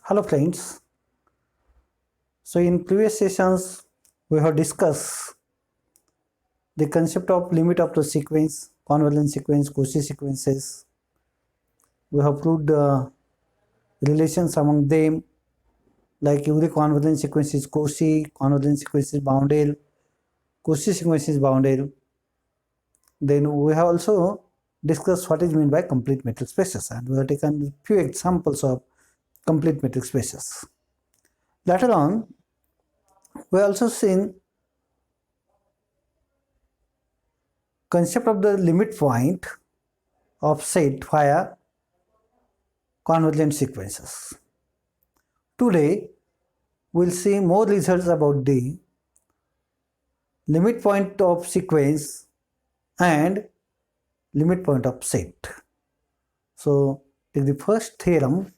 Hello friends. So in previous sessions we have discussed the concept of limit of the sequence, convergent sequence, Cauchy sequences. We have proved relations among them like every convergent sequence is Cauchy, convergent sequence is bounded, Cauchy sequence is bounded. Then we have also discussed what is meant by complete metric spaces, and we have taken few examples of complete metric spaces. Later on, we also seen concept of the limit point of set via convergent sequences. Today, we'll see more results about the limit point of sequence and limit point of set. So, take the first theorem.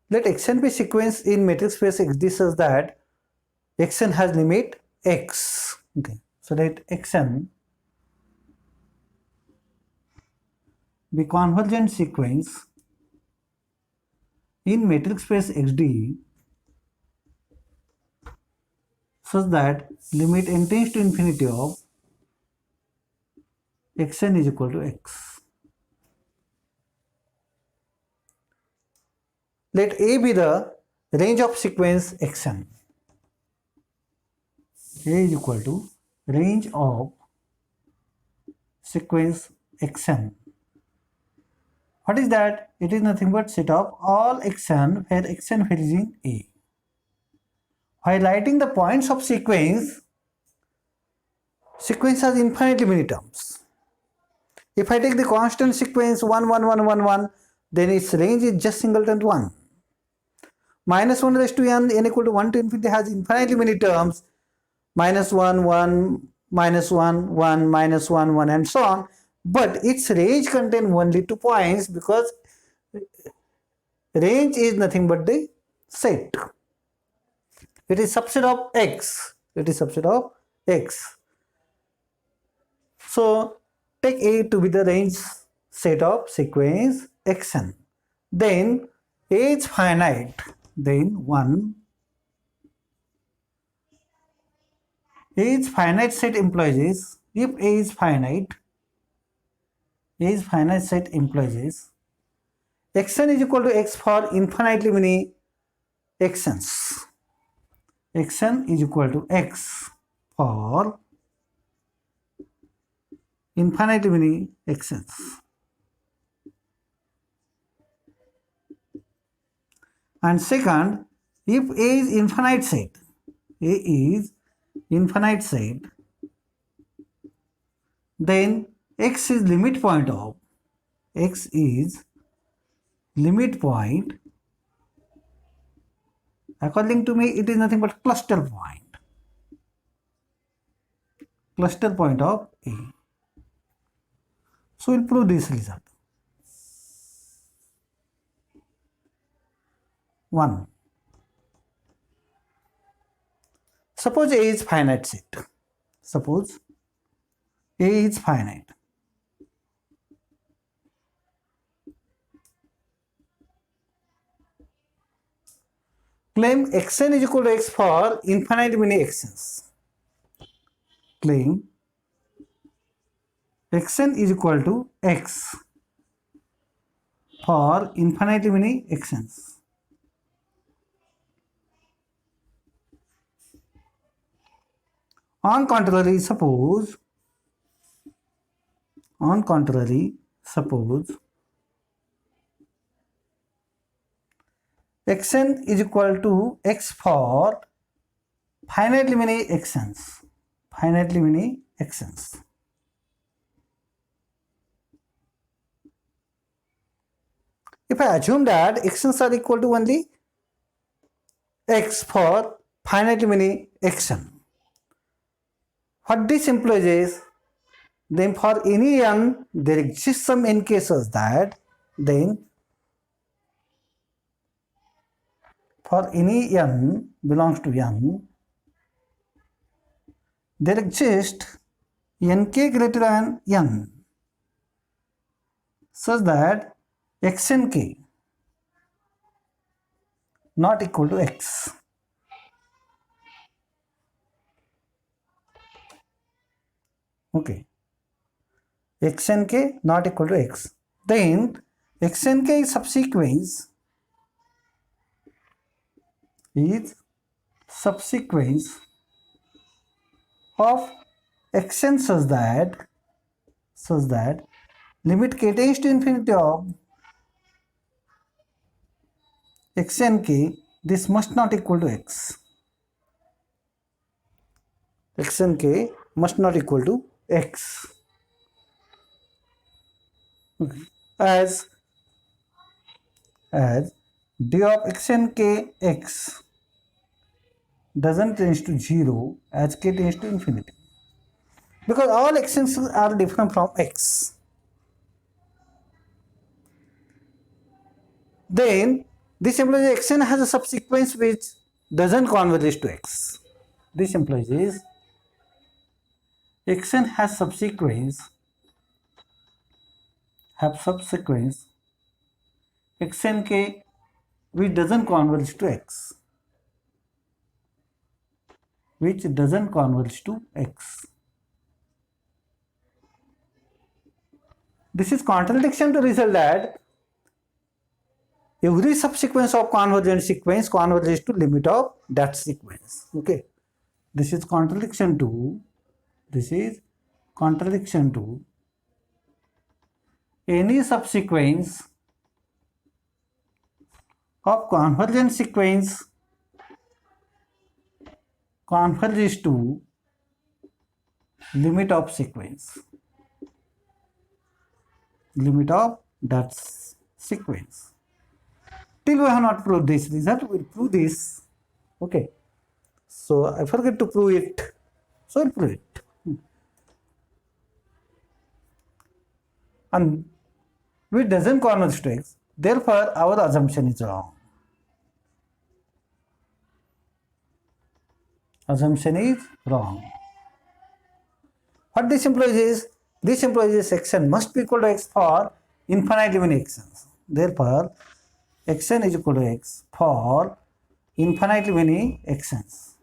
Let Xn be sequence in metric space Xd such that Xn has limit x. Okay. So let Xn be convergent sequence in metric space Xd such that limit n tends to infinity of Xn is equal to x. Let A be the range of sequence Xn. A is equal to range of sequence Xn. What is that? It is nothing but set of all Xn where Xn varies in A. Highlighting the points of sequence has infinitely many terms. If I take the constant sequence 1, 1, 1, 1, 1, then its range is just singleton 1. Minus 1 raised to n equal to 1 to infinity has infinitely many terms. Minus 1, 1, minus 1, 1, minus 1, 1 and so on. But its range contains only 2 points because range is nothing but the set. It is subset of x. It is subset of x. So take A to be the range set of sequence Xn. Then A is finite. Then 1. A is finite set implies is, if A is finite set implies is Xn is equal to x for infinitely many Xn's. Xn is equal to x for infinitely many Xn's. And second, if A is infinite set, then x is limit point of, according to me it is nothing but cluster point of A. So we'll prove this result. 1. Suppose A is finite set. Suppose A is finite. Claim Xn is equal to x for infinite many Xn's. Claim Xn is equal to x for infinitely many Xn's. On contrary, suppose Xn is equal to x for finitely many Xn's. If I assume that Xn's are equal to only x for finitely many Xn, what this implies is, then for any n there exists some n cases that then for any n belongs to n there exists nk greater than n such that x and k not equal to x. Okay, x and k not equal to x. Then x and k subsequence is subsequence of xn such that limit k tends to infinity of x and k, this must not equal to x. X and k must not equal to x. Okay. As d of x and k x doesn't tends to 0 as k tends to infinity, because all x's are different from x. Then this implies xn has a subsequence which doesn't converge to x. This implies xn has subsequence xn k which doesn't converge to x, This is contradiction to result that every subsequence of convergent sequence converges to limit of that sequence. Okay, this is contradiction to any subsequence of convergent sequence converges to limit of that sequence. Till we have not proved this result, we will prove this. Okay, so I forget to prove it, so I will prove it. And which doesn't converge to x, therefore our assumption is wrong. What this implies is xn must be equal to x for infinitely many xn's. Therefore, xn is equal to x for infinitely many xn's.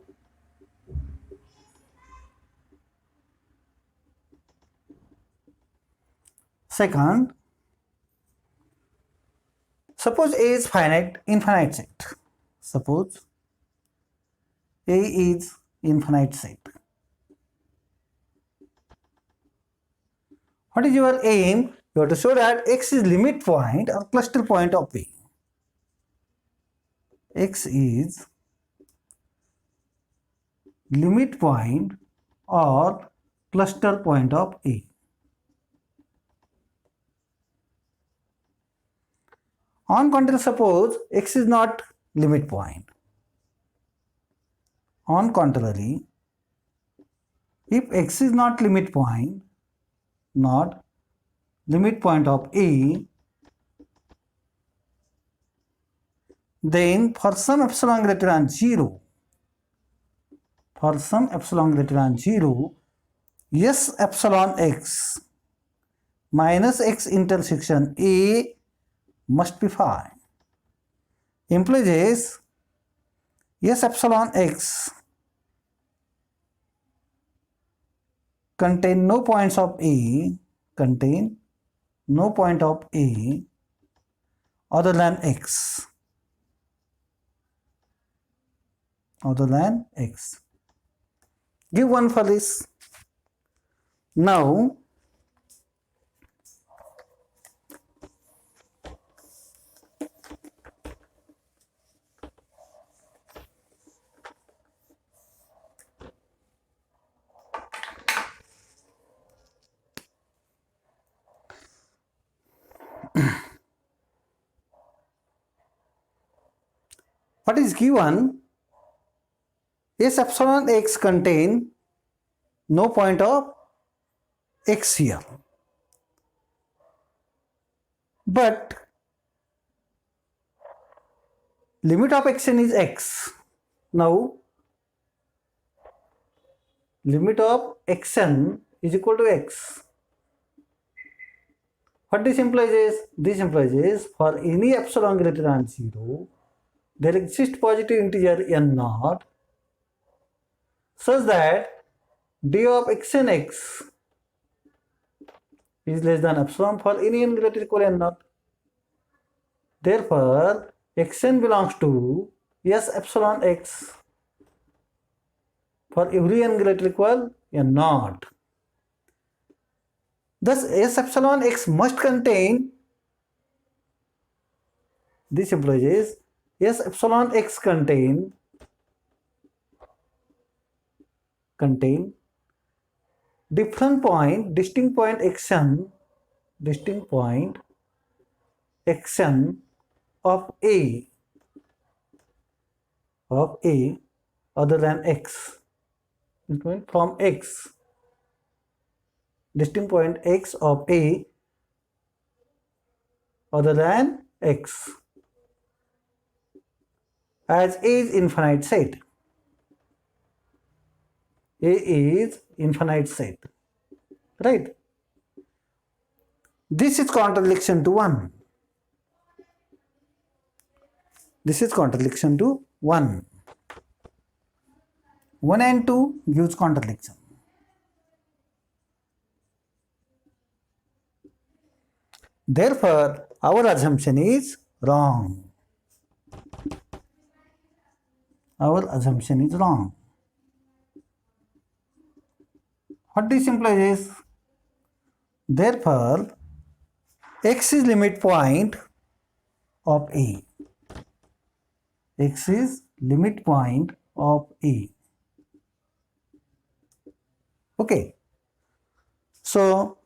Second, suppose A is infinite set. Suppose A is infinite set. What is your aim? You have to show that x is limit point or cluster point of A. X is limit point or cluster point of A. On contrary, suppose x is not limit point. On contrary, if x is not limit point of A, then for some epsilon greater than 0, S epsilon x minus x intersection A must be phi. Implies S epsilon x contain no points of A, other than x. Give one for this. Now, what is given? S epsilon x contain no point of x here, but limit of xn is x. Now limit of xn is equal to x. What this implies is? This implies is for any epsilon greater than 0, there exists positive integer n naught such that d of xn x is less than epsilon for any n greater equal n naught. Therefore, xn belongs to s epsilon x for every n greater equal n naught. Thus, s epsilon x must contain, this implies s epsilon x contain distinct point xn of a other than x, from x, distinct point x of a other than x, as A is infinite set. A is infinite set, right? This is contradiction to 1. This is contradiction to 1. 1 and 2 gives contradiction. Therefore, our assumption is wrong. Our assumption is wrong. What this implies is, therefore, x is limit point of A. X is limit point of A. Okay. So,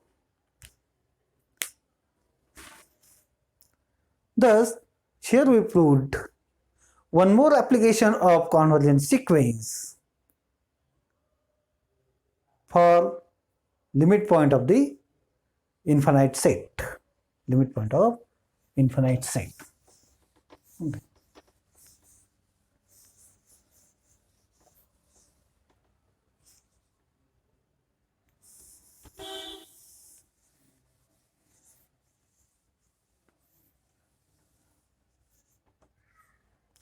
thus, here we proved one more application of convergent sequence for limit point of the infinite set. Limit point of infinite set. Okay.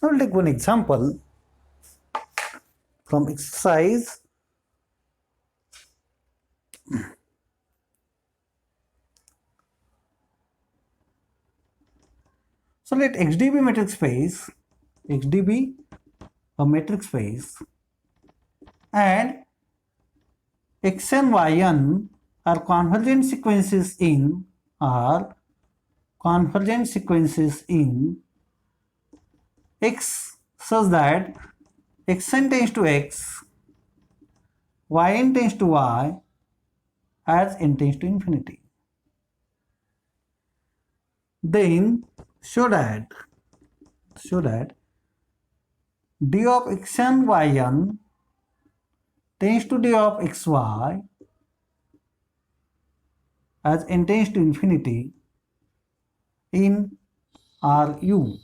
I will take one example from exercise. So let XD be metric space, XD be a metric space, and Xn, Yn are convergent sequences in X such that Xn tends to X, Yn tends to Y, as n tends to infinity. Then show that d of xn yn tends to d of xy as n tends to infinity in Ru.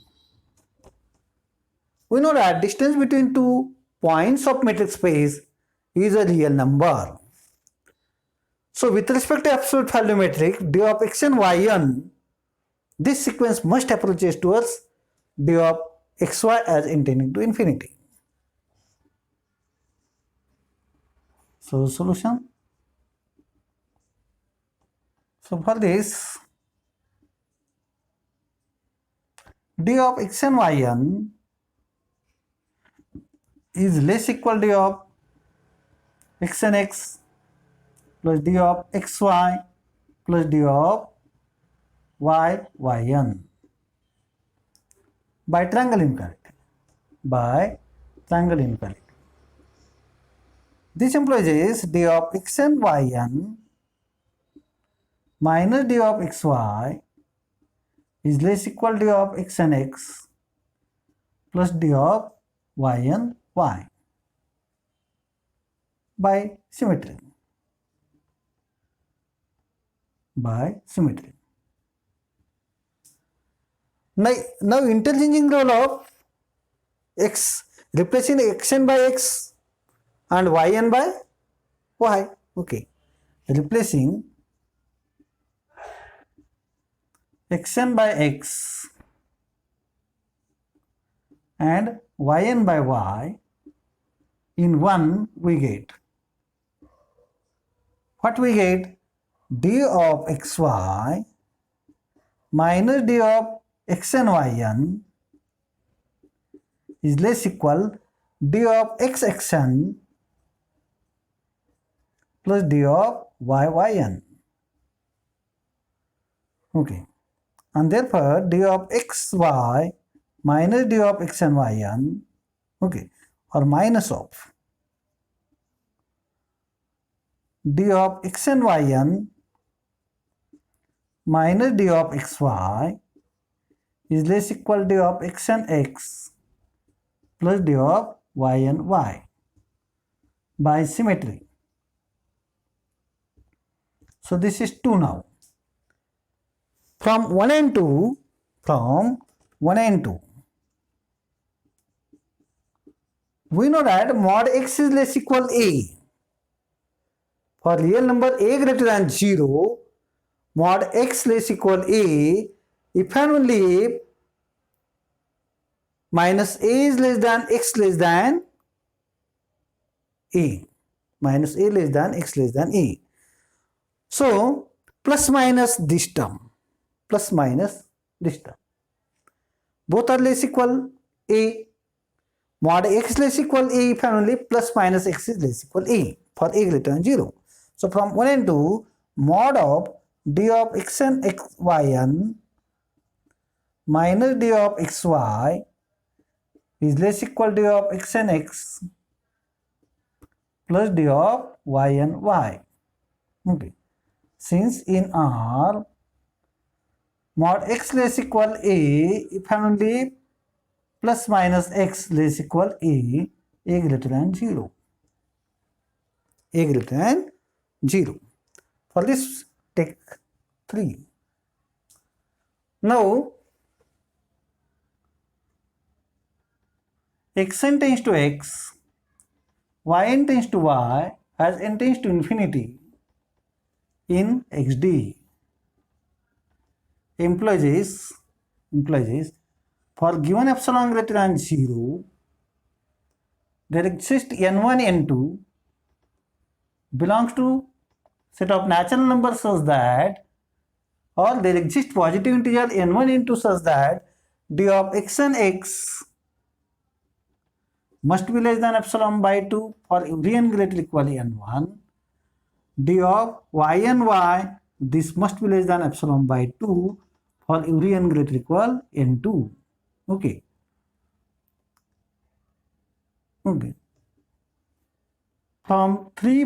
We know that distance between two points of metric space is a real number. So with respect to absolute value metric d of xn yn, this sequence must approaches towards d of xy as n tending to infinity. So solution. So for this, d of xn yn is less equal d of xnx plus d of xy plus d of yn by triangle inequality. This implies d of xn yn minus d of xy is less equal d of xnx plus d of yn y by symmetry. Now interchanging role of x, replacing xn by x and yn by y. Okay. replacing xn by x and yn by y, in 1 we get, what we get? D of xy minus d of xn yn is less equal d of xxn plus d of yn. Okay, and therefore d of xy minus d of xn yn, okay, or minus of d of xn yn minus d of xy is less equal d of xn x plus d of yn y by symmetry. So this is 2 now. From 1 and 2, we know that mod x is less equal a. For real number a greater than 0, mod x less equal a, if and only if minus a is less than x less than a. Minus a less than x less than a. So, plus minus this term. Plus minus this term. Both are less equal a. Mod x less equal a if and only plus minus x is less equal a for a greater than 0. So, from 1 and 2, mod of d of xn yn minus d of xy is less equal d of xn x plus d of yn y. Okay. Since in R, mod x less equal a if and only plus minus x less equal a greater than 0. A greater than 0. For this, take 3. Now, xn tends to x, yn tends to y, as n tends to infinity in xd implies for given epsilon greater than 0, there exists n1, n2 belongs to set of natural numbers such that, or there exists positive integer n1, n2 such that d of xn x must be less than epsilon by 2 for every n greater equal n1. D of yn y, this must be less than epsilon by 2 for every n greater equal n2. Okay. Okay. From 3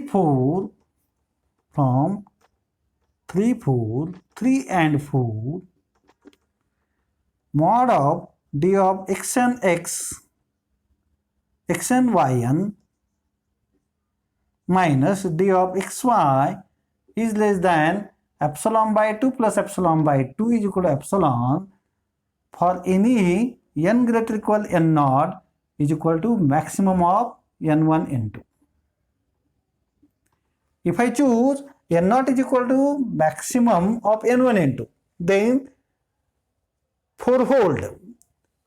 and 4, mod of d of xn x, xn yn minus d of xy is less than epsilon by 2 plus epsilon by 2 is equal to epsilon for any n greater equal n0 is equal to maximum of n1, n2. If I choose n0 is equal to maximum of n1, n2, then fourfold.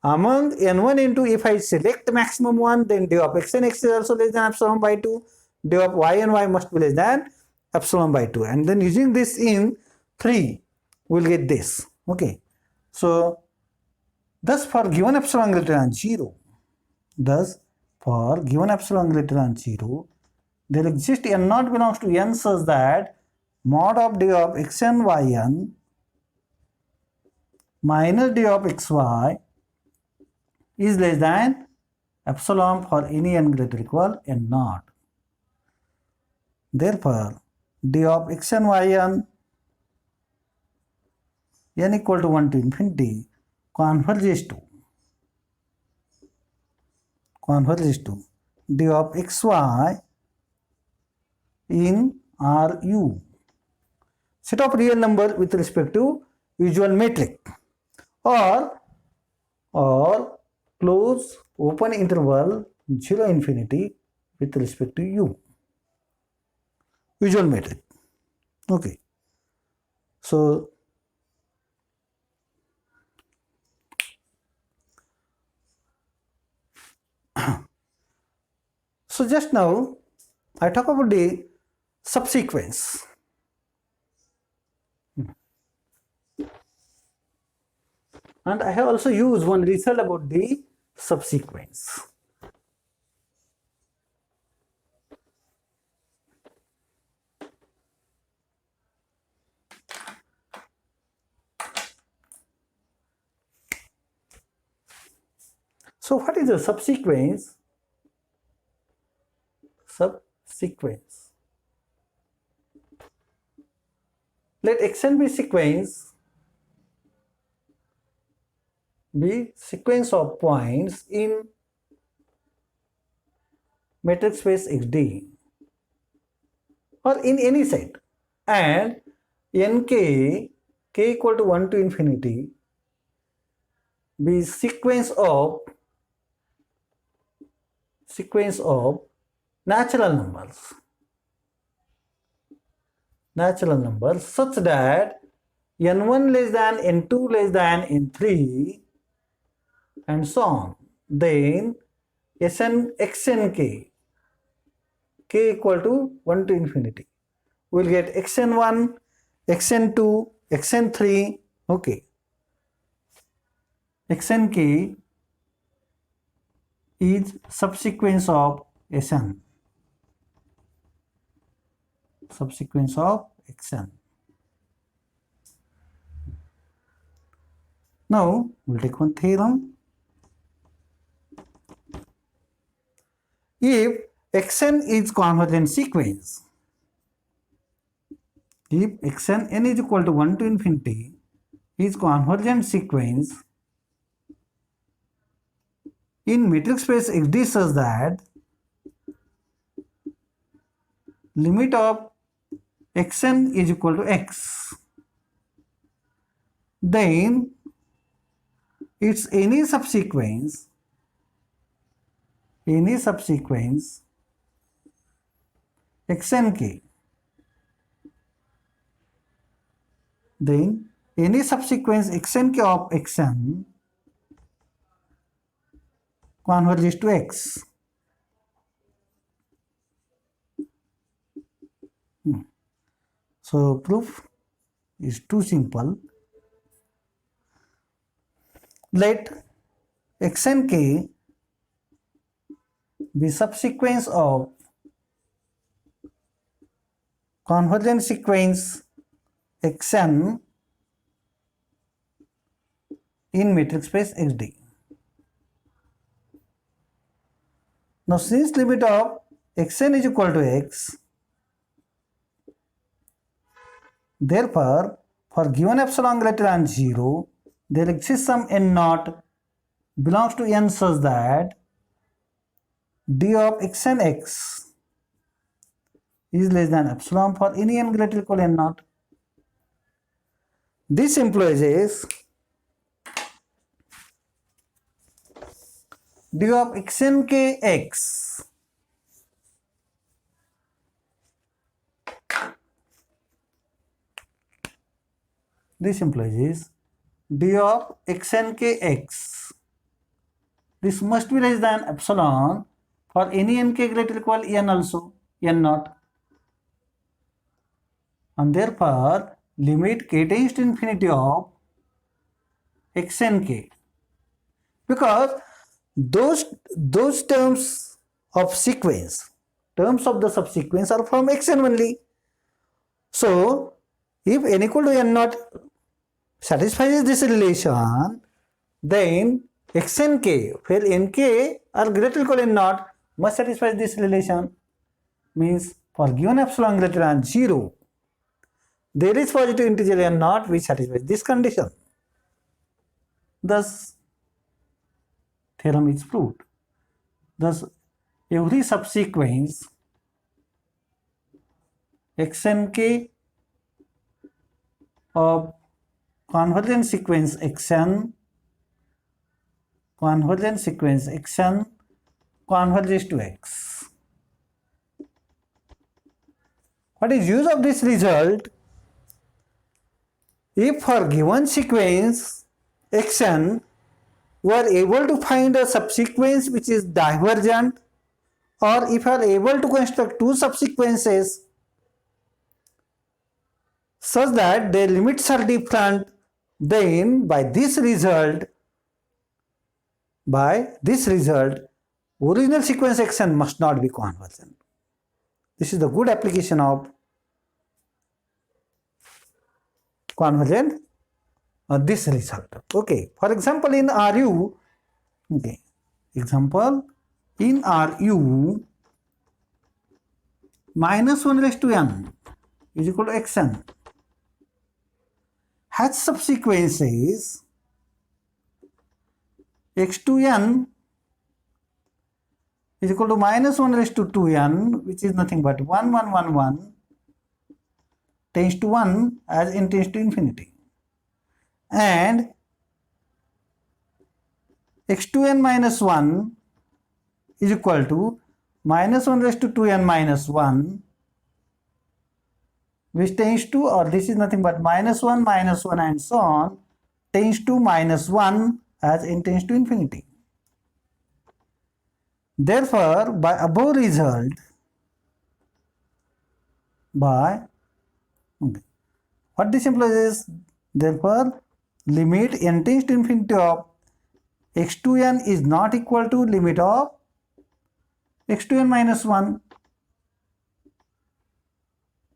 Among n1, n2, if I select maximum one, then d of xn x is also less than epsilon by 2. D of yn y must be less than epsilon by 2. And then using this in 3, we will get this. Okay. So, thus for given epsilon greater than 0, there exists n0 belongs to n such that mod of d of xn yn minus d of xy is less than epsilon for any n greater equal n0. Therefore, d of xn yn n equal to 1 to infinity converges to d of xy in Ru, set of real number with respect to usual metric, or close open interval 0 infinity with respect to u, usual metric. Okay, so just now I talk about the subsequence. And I have also used one result about the subsequence. So what is the subsequence? Subsequence. Let xn be sequence of points in metric space XD or in any set, and nk k equal to 1 to infinity be sequence of natural numbers such that n1 less than n2 less than n3 and so on. Then xnk k equal to 1 to infinity. We will get xn1, xn2, xn3. Okay. xnk is subsequence of Sn. Subsequence of xn. Now we'll take one theorem. If xn is convergent sequence, if xn n is equal to 1 to infinity is convergent sequence in metric space XD such that limit of xn is equal to x, then it's any subsequence xnk, then any subsequence xnk of xn converges to x. So proof is too simple. Let xnk be subsequence of convergent sequence xn in metric space XD. Now since limit of xn is equal to x, therefore for given epsilon greater than 0, there exists some n naught belongs to n such that d of xn x is less than epsilon for any n greater or equal to n naught. This implies d of xnk x d of xnk x. This must be less than epsilon for any nk greater or equal to n also, n naught. And therefore limit k tends to infinity of xnk, because those terms of the subsequence are from xn only. So if n equal to n naught satisfies this relation, then xnk where nk are greater or equal to n naught must satisfy this relation. Means for given epsilon greater than 0, there is positive integer n naught which satisfies this condition. Thus theorem is proved. Thus every subsequence xnk of convergent sequence xn converges to x. What is use of this result? if for given sequence xn we are able to find a subsequence which is divergent, or if you are able to construct two subsequences such that their limits are different, then by this result, original sequence xn must not be convergent. This is the good application of convergent this result. Okay, for example in RU, in RU minus 1 raised to n is equal to xn has subsequences x to n is equal to minus 1 raised to 2n, which is nothing but 1 1 1 1 tends to 1 as n tends to infinity, and x2n minus 1 is equal to minus 1 raised to 2n minus 1, which tends to, or this is nothing but minus 1 and so on, tends to minus 1 as n tends to infinity. Therefore, by above result, what this implies is, therefore, limit n tends to infinity of x2n is not equal to limit of x2n minus 1,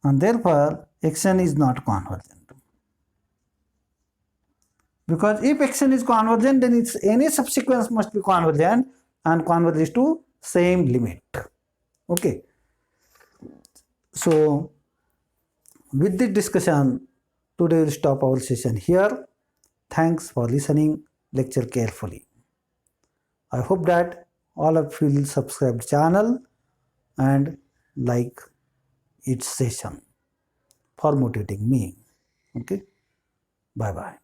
and therefore xn is not convergent. Because if xn is convergent, then its any subsequence must be convergent and converges to same limit. Okay. So with this discussion, today we'll stop our session here. Thanks for listening lecture carefully. I hope that all of you will subscribe the channel and like its session for motivating me. Okay. Bye bye.